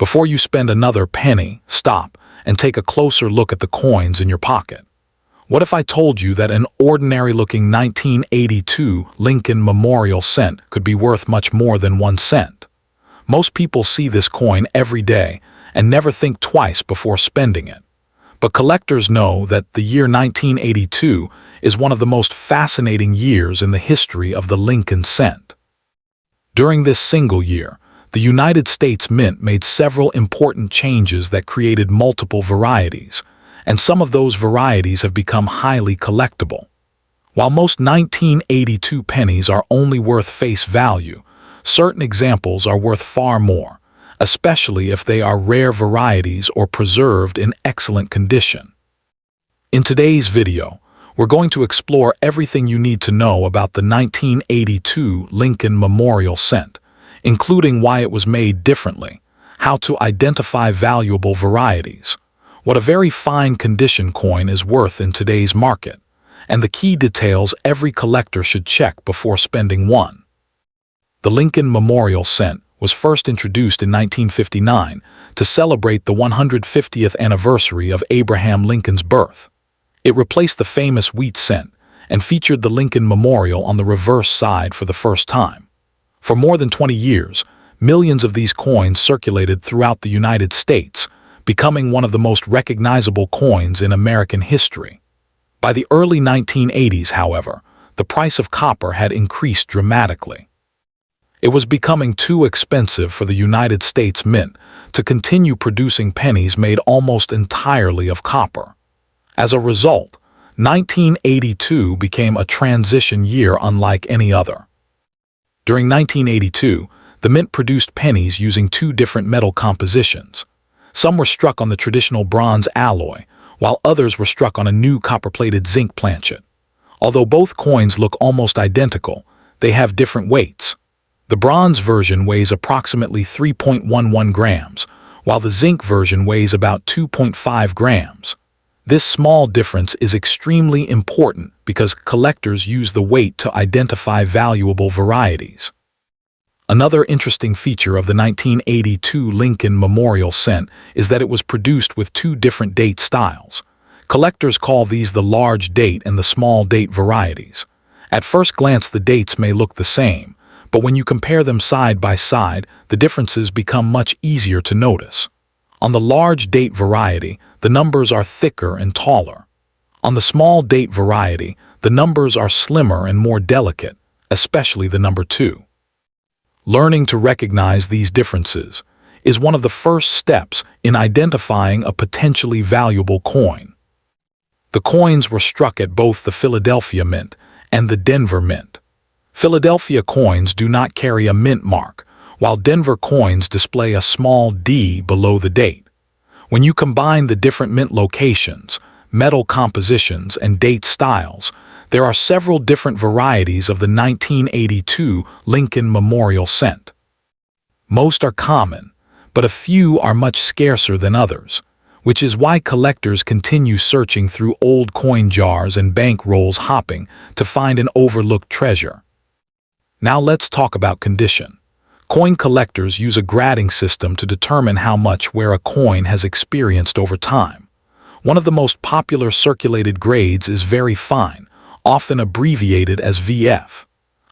Before you spend another penny, stop and take a closer look at the coins in your pocket. What if I told you that an ordinary-looking 1982 Lincoln Memorial cent could be worth much more than 1 cent? Most people see this coin every day and never think twice before spending it. But collectors know that the year 1982 is one of the most fascinating years in the history of the Lincoln cent. During this single year, the United States Mint made several important changes that created multiple varieties, and some of those varieties have become highly collectible. While most 1982 pennies are only worth face value, certain examples are worth far more, especially if they are rare varieties or preserved in excellent condition. In today's video, we're going to explore everything you need to know about the 1982 Lincoln Memorial cent, including why it was made differently, how to identify valuable varieties, what a very fine condition coin is worth in today's market, and the key details every collector should check before spending one. The Lincoln Memorial cent was first introduced in 1959 to celebrate the 150th anniversary of Abraham Lincoln's birth. It replaced the famous wheat cent and featured the Lincoln Memorial on the reverse side for the first time. For more than 20 years, millions of these coins circulated throughout the United States, becoming one of the most recognizable coins in American history. By the early 1980s, however, the price of copper had increased dramatically. It was becoming too expensive for the United States Mint to continue producing pennies made almost entirely of copper. As a result, 1982 became a transition year unlike any other. During 1982, the Mint produced pennies using two different metal compositions. Some were struck on the traditional bronze alloy, while others were struck on a new copper-plated zinc planchet. Although both coins look almost identical, they have different weights. The bronze version weighs approximately 3.11 grams, while the zinc version weighs about 2.5 grams. This small difference is extremely important because collectors use the weight to identify valuable varieties. Another interesting feature of the 1982 Lincoln Memorial cent is that it was produced with two different date styles. Collectors call these the large date and the small date varieties. At first glance, the dates may look the same, but when you compare them side by side, the differences become much easier to notice. On the large date variety, the numbers are thicker and taller. On the small date variety, the numbers are slimmer and more delicate, especially the number 2. Learning to recognize these differences is one of the first steps in identifying a potentially valuable coin. The coins were struck at both the Philadelphia Mint and the Denver Mint. Philadelphia coins do not carry a mint mark, while Denver coins display a small D below the date. When you combine the different mint locations, metal compositions, and date styles, there are several different varieties of the 1982 Lincoln Memorial cent. Most are common, but a few are much scarcer than others, which is why collectors continue searching through old coin jars and bank rolls hopping to find an overlooked treasure. Now let's talk about condition. Coin collectors use a grading system to determine how much wear a coin has experienced over time. One of the most popular circulated grades is very fine, often abbreviated as VF.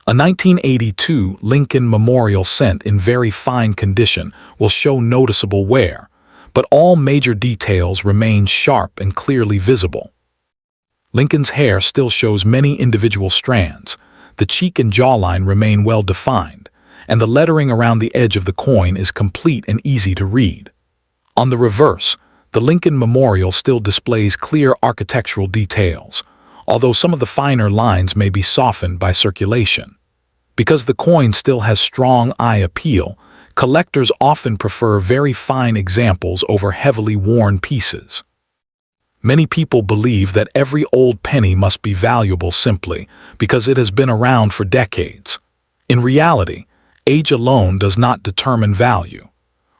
A 1982 Lincoln Memorial cent in very fine condition will show noticeable wear, but all major details remain sharp and clearly visible. Lincoln's hair still shows many individual strands, the cheek and jawline remain well defined, and the lettering around the edge of the coin is complete and easy to read. On the reverse, the Lincoln Memorial still displays clear architectural details, although some of the finer lines may be softened by circulation. Because the coin still has strong eye appeal, collectors often prefer very fine examples over heavily worn pieces. Many people believe that every old penny must be valuable simply because it has been around for decades. In reality, age alone does not determine value.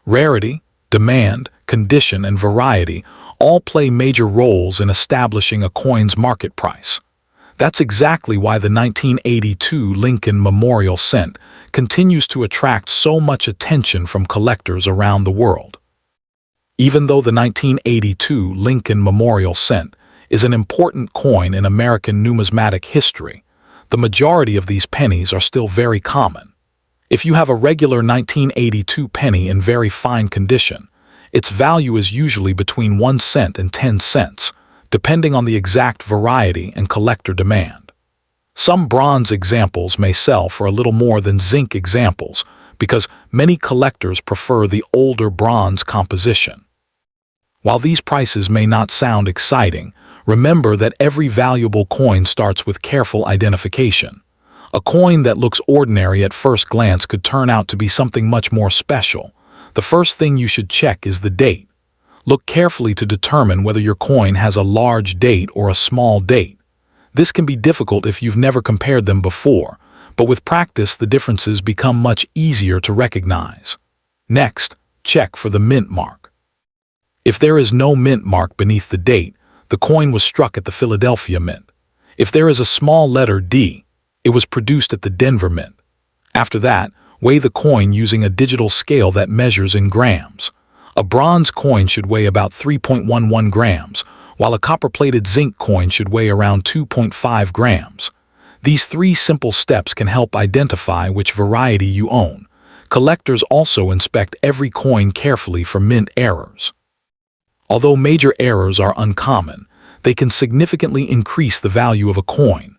Rarity, demand, condition, and variety all play major roles in establishing a coin's market price. That's exactly why the 1982 Lincoln Memorial Cent continues to attract so much attention from collectors around the world. Even though the 1982 Lincoln Memorial Cent is an important coin in American numismatic history, the majority of these pennies are still very common. If you have a regular 1982 penny in very fine condition, its value is usually between 1 cent and 10 cents, depending on the exact variety and collector demand. Some bronze examples may sell for a little more than zinc examples because many collectors prefer the older bronze composition. While these prices may not sound exciting, remember that every valuable coin starts with careful identification. A coin that looks ordinary at first glance could turn out to be something much more special. The first thing you should check is the date. Look carefully to determine whether your coin has a large date or a small date. This can be difficult if you've never compared them before, but with practice the differences become much easier to recognize. Next, check for the mint mark. If there is no mint mark beneath the date, the coin was struck at the Philadelphia Mint. If there is a small letter D, it was produced at the Denver Mint. After that, weigh the coin using a digital scale that measures in grams. A bronze coin should weigh about 3.11 grams, while a copper-plated zinc coin should weigh around 2.5 grams. These 3 simple steps can help identify which variety you own. Collectors also inspect every coin carefully for mint errors. Although major errors are uncommon, they can significantly increase the value of a coin.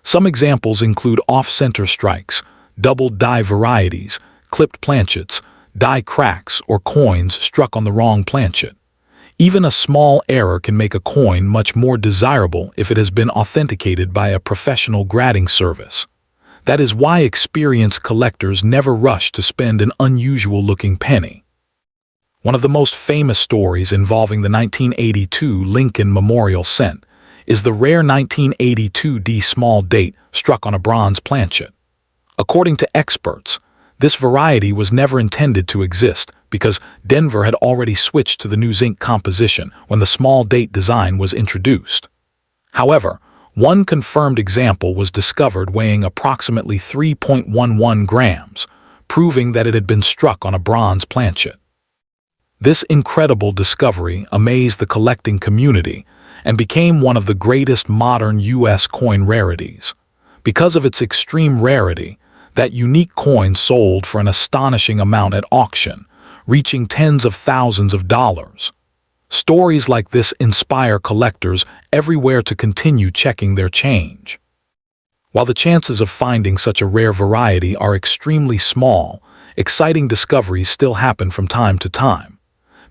Some examples include off-center strikes, double die varieties, clipped planchets, die cracks, or coins struck on the wrong planchet. Even a small error can make a coin much more desirable if it has been authenticated by a professional grading service. That is why experienced collectors never rush to spend an unusual-looking penny. One of the most famous stories involving the 1982 Lincoln Memorial Cent is the rare 1982 D small date struck on a bronze planchet. According to experts, this variety was never intended to exist because Denver had already switched to the new zinc composition when the small date design was introduced. However, one confirmed example was discovered weighing approximately 3.11 grams, proving that it had been struck on a bronze planchet. This incredible discovery amazed the collecting community and became one of the greatest modern U.S. coin rarities. Because of its extreme rarity, that unique coin sold for an astonishing amount at auction, reaching tens of thousands of dollars. Stories like this inspire collectors everywhere to continue checking their change. While the chances of finding such a rare variety are extremely small, exciting discoveries still happen from time to time.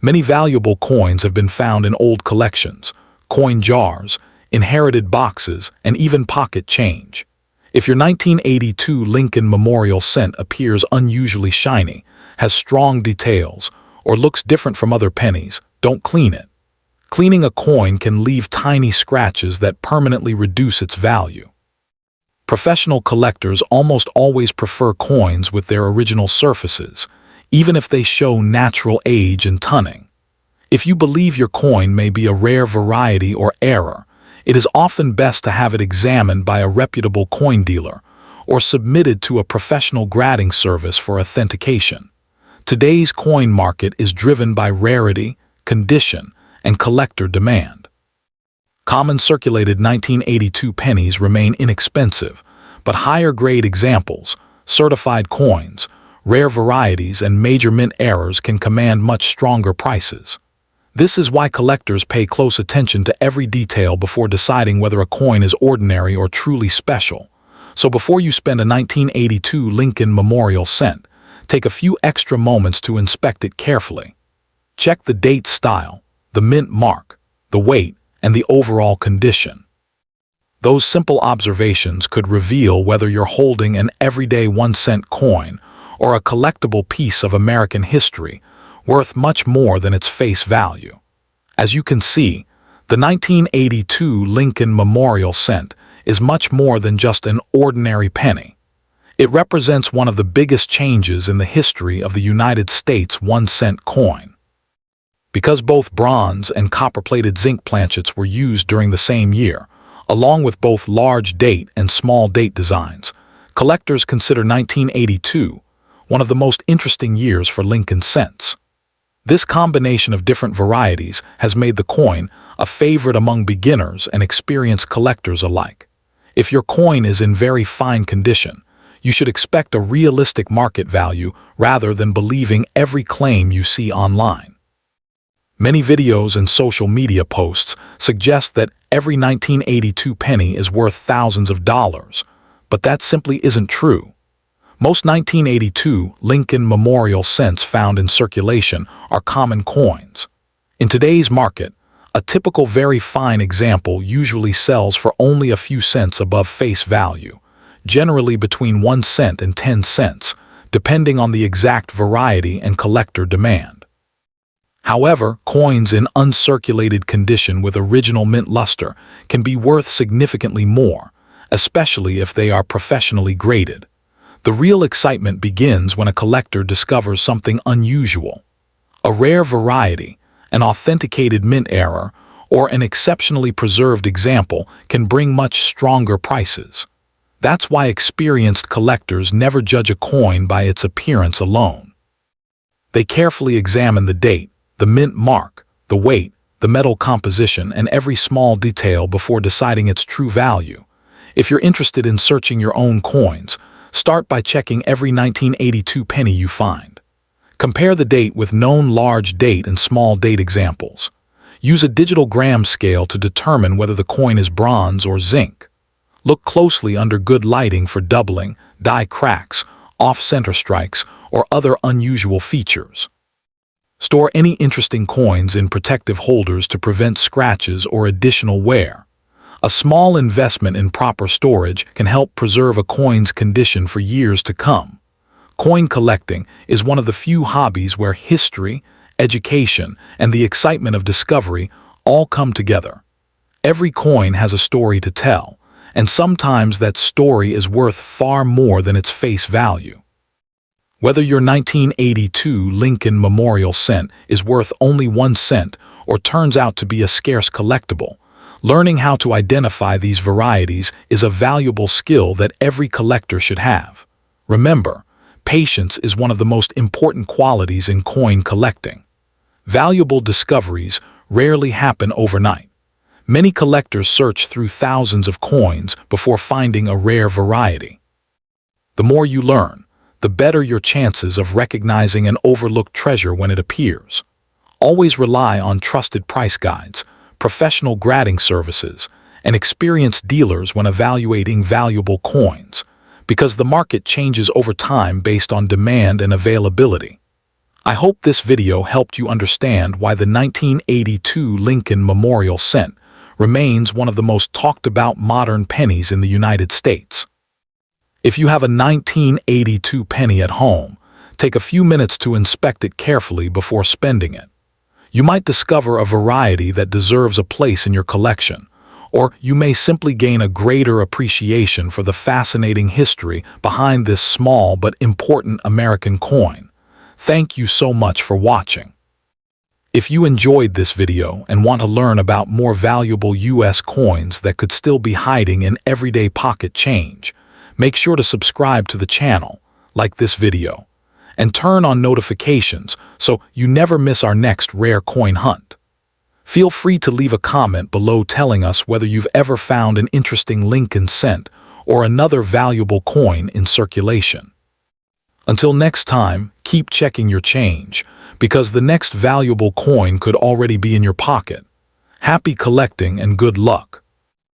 Many valuable coins have been found in old collections, coin jars, inherited boxes, and even pocket change. If your 1982 Lincoln Memorial Cent appears unusually shiny, has strong details, or looks different from other pennies, don't clean it. Cleaning a coin can leave tiny scratches that permanently reduce its value. Professional collectors almost always prefer coins with their original surfaces, even if they show natural age and tunning. If you believe your coin may be a rare variety or error, it is often best to have it examined by a reputable coin dealer or submitted to a professional grading service for authentication. Today's coin market is driven by rarity, condition, and collector demand. Common circulated 1982 pennies remain inexpensive, but higher-grade examples, certified coins, rare varieties, and major mint errors can command much stronger prices. This is why collectors pay close attention to every detail before deciding whether a coin is ordinary or truly special. So before you spend a 1982 Lincoln Memorial Cent, take a few extra moments to inspect it carefully. Check the date style, the mint mark, the weight, and the overall condition. Those simple observations could reveal whether you're holding an everyday 1-cent coin or a collectible piece of American history worth much more than its face value. As you can see, the 1982 Lincoln Memorial Cent is much more than just an ordinary penny. It represents one of the biggest changes in the history of the United States 1-cent coin. Because both bronze and copper-plated zinc planchets were used during the same year, Along with both large date and small date designs, collectors consider 1982 one of the most interesting years for Lincoln cents. This combination of different varieties has made the coin a favorite among beginners and experienced collectors alike. If your coin is in very fine condition, you should expect a realistic market value rather than believing every claim you see online. Many videos and social media posts suggest that every 1982 penny is worth thousands of dollars, but that simply isn't true. Most 1982 Lincoln Memorial cents found in circulation are common coins. In today's market, a typical very fine example usually sells for only a few cents above face value, generally between 1 cent and 10 cents, depending on the exact variety and collector demand. However, coins in uncirculated condition with original mint luster can be worth significantly more, especially if they are professionally graded. The real excitement begins when a collector discovers something unusual. A rare variety, an authenticated mint error, or an exceptionally preserved example can bring much stronger prices. That's why experienced collectors never judge a coin by its appearance alone. They carefully examine the date, the mint mark, the weight, the metal composition, and every small detail before deciding its true value. If you're interested in searching your own coins, start by checking every 1982 penny you find. Compare the date with known large date and small date examples. Use a digital gram scale to determine whether the coin is bronze or zinc. Look closely under good lighting for doubling, die cracks, off-center strikes, or other unusual features. Store any interesting coins in protective holders to prevent scratches or additional wear. A small investment in proper storage can help preserve a coin's condition for years to come. Coin collecting is one of the few hobbies where history, education, and the excitement of discovery all come together. Every coin has a story to tell, and sometimes that story is worth far more than its face value. Whether your 1982 Lincoln Memorial cent is worth only 1 cent or turns out to be a scarce collectible, learning how to identify these varieties is a valuable skill that every collector should have. Remember, patience is one of the most important qualities in coin collecting. Valuable discoveries rarely happen overnight. Many collectors search through thousands of coins before finding a rare variety. The more you learn, the better your chances of recognizing an overlooked treasure when it appears. Always rely on trusted price guides, professional grading services, and experienced dealers when evaluating valuable coins, because the market changes over time based on demand and availability. I hope this video helped you understand why the 1982 Lincoln Memorial cent remains one of the most talked about modern pennies in the United States. If you have a 1982 penny at home, take a few minutes to inspect it carefully before spending it. You might discover a variety that deserves a place in your collection, or you may simply gain a greater appreciation for the fascinating history behind this small but important American coin. Thank you so much for watching. If you enjoyed this video and want to learn about more valuable U.S. coins that could still be hiding in everyday pocket change, make sure to subscribe to the channel, like this video, and turn on notifications so you never miss our next rare coin hunt. Feel free to leave a comment below telling us whether you've ever found an interesting Lincoln cent or another valuable coin in circulation. Until next time, keep checking your change, because the next valuable coin could already be in your pocket. Happy collecting and good luck!